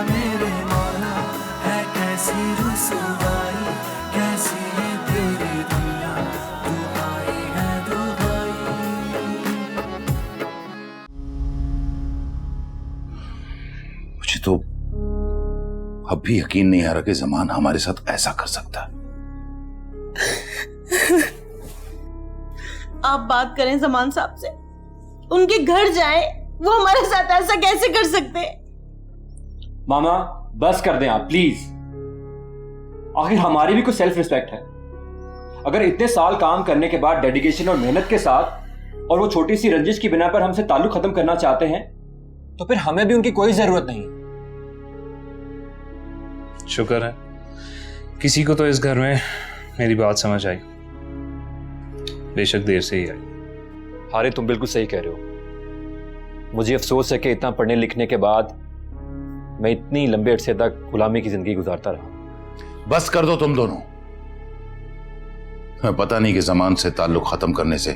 मेरे मौला है कैसी रुसवाई, कैसी ये तेरी दुनिया, दुहाई है दुहाई। मुझे तो अब भी यकीन नहीं आ रहा कि ज़मान हमारे साथ ऐसा कर सकता है। आप बात करें ज़मान साहब से, उनके घर जाएं, वो हमारे साथ ऐसा कैसे कर सकते हैं? मामा बस कर दें आप प्लीज। आखिर हमारी भी कोई सेल्फ रिस्पेक्ट है। अगर इतने साल काम करने के बाद डेडिकेशन और मेहनत के साथ और वो छोटी सी रंजिश की बिना पर हमसे ताल्लुक खत्म करना चाहते हैं तो फिर हमें भी उनकी कोई जरूरत नहीं। शुक्र है किसी को तो इस घर में मेरी बात समझ आई, बेशक देर से ही आई। हारे तुम बिल्कुल सही कह रहे हो। मुझे अफसोस है कि इतना पढ़ने लिखने के बाद मैं इतनी लंबे अरसे तक गुलामी की जिंदगी गुजारता रहा। बस कर दो तुम दोनों। मैं पता नहीं कि ज़मान से ताल्लुक खत्म करने से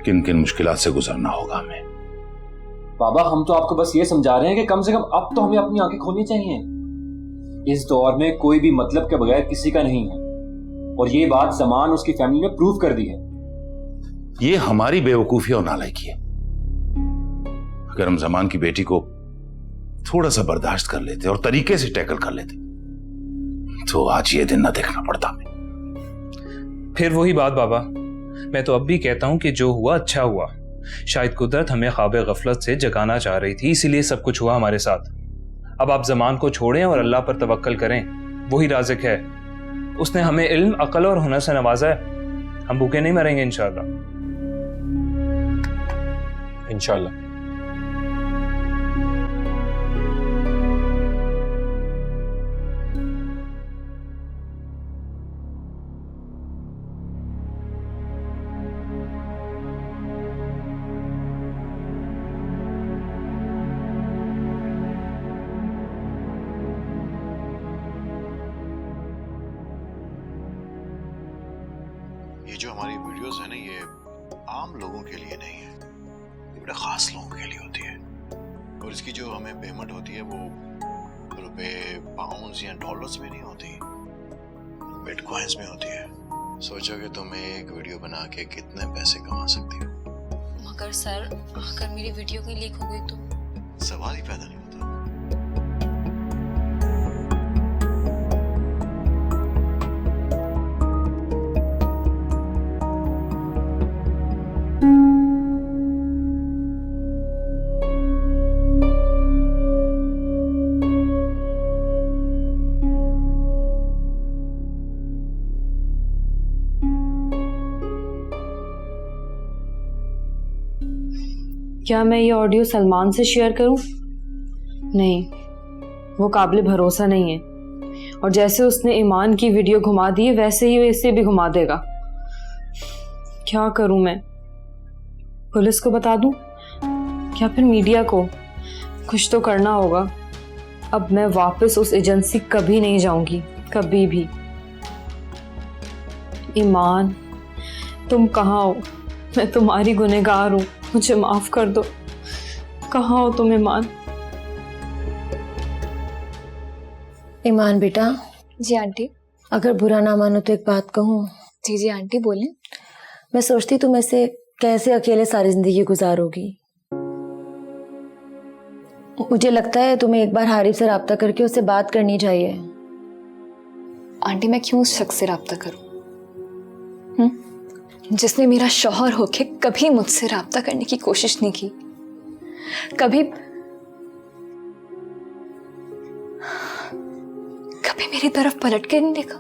किन किन मुश्किलात से गुजरना होगा हमें। बाबा हम तो आपको बस ये समझा रहे हैं कि कम से कम अब तो हमें अपनी आंखें खोलनी चाहिए। इस दौर में कोई भी मतलब के बगैर किसी का नहीं है और ये बात ज़मान उसकी फैमिली ने प्रूव कर दी है। ये हमारी बेवकूफी और नालायकी है। अगर हम ज़मान की बेटी को थोड़ा सा बर्दाश्त कर लेते और तरीके से टैकल कर लेते तो आज ये दिन ना देखना पड़ता हमें। फिर वही बात बाबा, मैं तो अब भी कहता हूं कि जो हुआ अच्छा हुआ। शायद कुदरत हमें ख्वाब गफलत से जगाना चाह रही थी, इसीलिए सब कुछ हुआ हमारे साथ। अब आप ज़मान को छोड़ें और अल्लाह पर तवक्कल करें, वही राज़िक है। उसने हमें इल्म, अकल और हुनर से नवाजा है। हम भूखे नहीं मरेंगे इंशाअल्लाह। इंशाअल्लाह। ये जो हमारी वीडियोस है ना, ये आम लोगों के लिए नहीं है, ये बड़े खास लोगों के लिए होती है। और इसकी जो हमें पेमेंट होती है वो रुपए, पाउंड्स या डॉलर्स में नहीं होती, बिटकॉइंस में होती है। सोचो कि तुम एक वीडियो बना के कितने पैसे कमा सकती हो। मगर सर अगर मेरी वीडियो की लीक हो गई तो? सवाल ही पैदा नहीं होता। क्या मैं ये ऑडियो सलमान से शेयर करूं? नहीं, वो काबिल भरोसा नहीं है और जैसे उसने ईमान की वीडियो घुमा दी है वैसे ही वो इसे भी घुमा देगा। क्या करूं मैं? पुलिस को बता दूं या फिर मीडिया को? कुछ तो करना होगा। अब मैं वापस उस एजेंसी कभी नहीं जाऊंगी, कभी भी। ईमान, तुम कहाँ हो? मैं तुम्हारी गुनहगार हूँ, मुझे माफ कर दो। कहाँ हो तुम ईमान? ईमान बेटा। जी आंटी। अगर बुरा ना मानो तो एक बात कहूँ? जी जी आंटी बोलें। मैं सोचती तुम ऐसे कैसे अकेले सारी जिंदगी गुजारोगी। मुझे लगता है तुम्हें एक बार हारिफ से राब्ता करके उससे बात करनी चाहिए। आंटी मैं क्यों उस शख्स से राब्ता करूं जिसने मेरा शौहर होके कभी मुझसे राब्ता करने की कोशिश नहीं की, कभी मेरी तरफ पलट के नहीं देखा।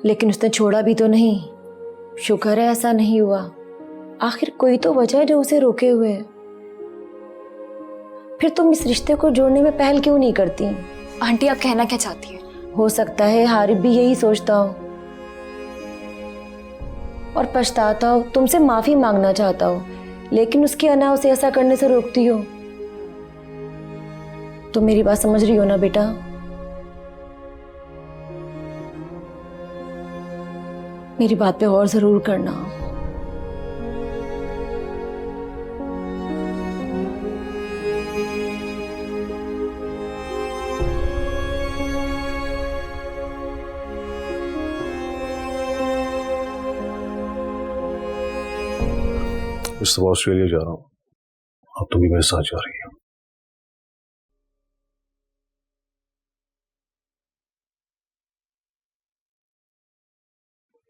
लेकिन उसने छोड़ा भी तो नहीं। शुक्र है ऐसा नहीं हुआ। आखिर कोई तो वजह है जो उसे रोके हुए है। फिर तुम इस रिश्ते को जोड़ने में पहल क्यों नहीं करती? आंटी आप कहना क्या चाहती है? हो सकता है हारिफ भी यही सोचता हो और पछताता हो, तुमसे माफी मांगना चाहता हो, लेकिन उसकी अना उसे ऐसा करने से रोकती हो। तो मेरी बात समझ रही हो ना बेटा? मेरी बात पे गौर जरूर करना। इस दफा ऑस्ट्रेलिया जा रहा हूँ, अब तुम भी मेरे साथ जा रही हो।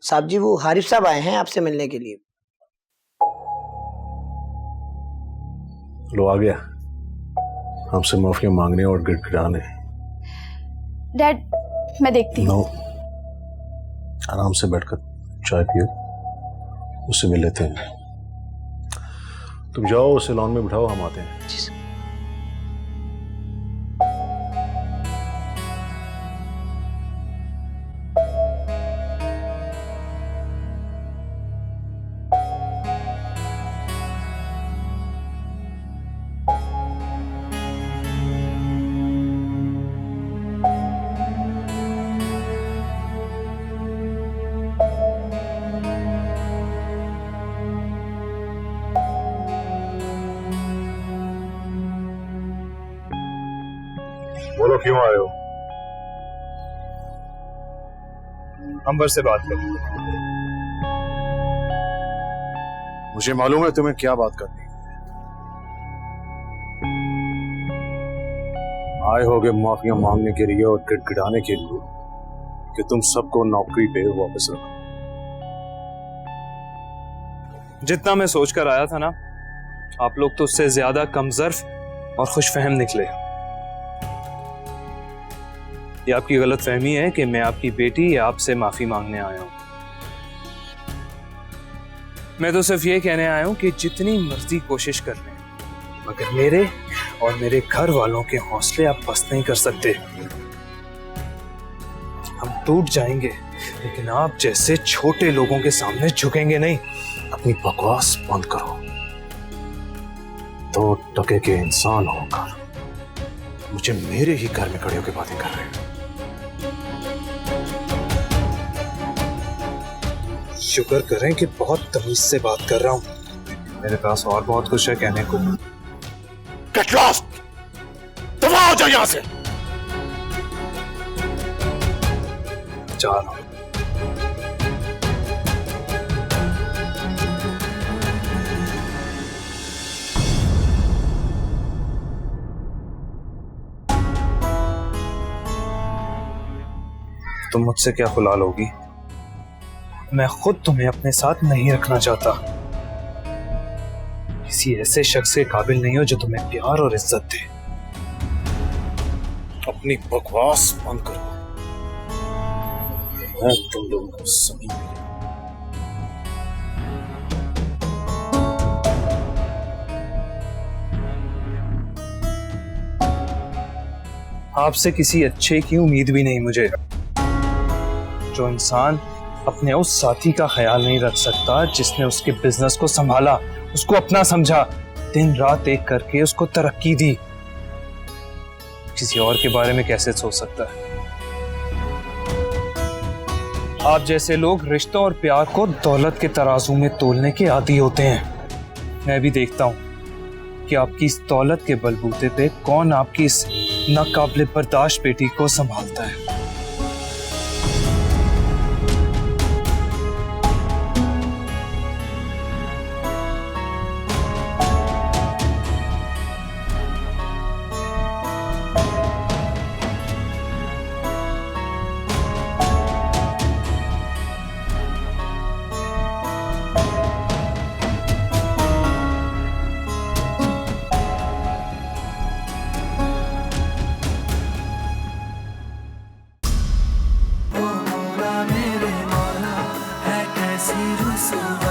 साहब जी, वो हारिफ साहब आए हैं आपसे मिलने के लिए। लो आ गया, हमसे माफिया मांगने और गिड़गिड़ाने। डैड, मैं देखती हूँ। आराम से बैठकर चाय पियो, उससे मिल लेते हैं। तुम जाओ, उसे लॉन में बिठाओ, हम आते हैं। बोलो क्यों आए हो? अंबर से बात करो। मुझे मालूम है तुम्हें क्या बात करनी है। आए होगे माफिया मांगने के लिए और गिड़गिड़ाने के लिए कि तुम सबको नौकरी पे वापस रखो। जितना मैं सोचकर आया था ना, आप लोग तो उससे ज्यादा कमजोर और खुशफहम निकले। ये आपकी गलत फहमी है कि मैं आपकी बेटी या आपसे माफी मांगने आया हूं। मैं तो सिर्फ ये कहने आया हूं कि जितनी मर्जी कोशिश कर लें, मगर मेरे और मेरे घर वालों के हौसले आप पस्त नहीं कर सकते। हम टूट जाएंगे, लेकिन आप जैसे छोटे लोगों के सामने झुकेंगे नहीं। अपनी बकवास बंद करो। 2 टके के इंसान होकर मुझे मेरे ही घर में खड़े होकर बातें कर रहे हैं। शुक्र करें कि बहुत तमीज से बात कर रहा हूं। मेरे पास और बहुत कुछ है कहने को। Get lost! दफा हो जाओ यहां से। जा रहा हूं। तुम मुझसे क्या खुला लोगी? मैं खुद तुम्हें अपने साथ नहीं रखना चाहता। किसी ऐसे शख्स के काबिल नहीं हो जो तुम्हें प्यार और इज्जत दे। अपनी बकवास बंद करो। मैं तुम लोगों को सभी आपसे किसी अच्छे की उम्मीद भी नहीं मुझे। जो इंसान अपने उस साथी का ख्याल नहीं रख सकता जिसने उसके बिजनेस को संभाला, उसको अपना समझा, दिन रात एक करके उसको तरक्की दी, किसी और के बारे में कैसे सोच सकता है? आप जैसे लोग रिश्तों और प्यार को दौलत के तराजू में तोलने के आदी होते हैं। मैं भी देखता हूं कि आपकी इस दौलत के बलबूते पे कौन आपकी इस नाकाबिले बर्दाश्त बेटी को संभालता है। मेरे मौला है कैसी रुसवा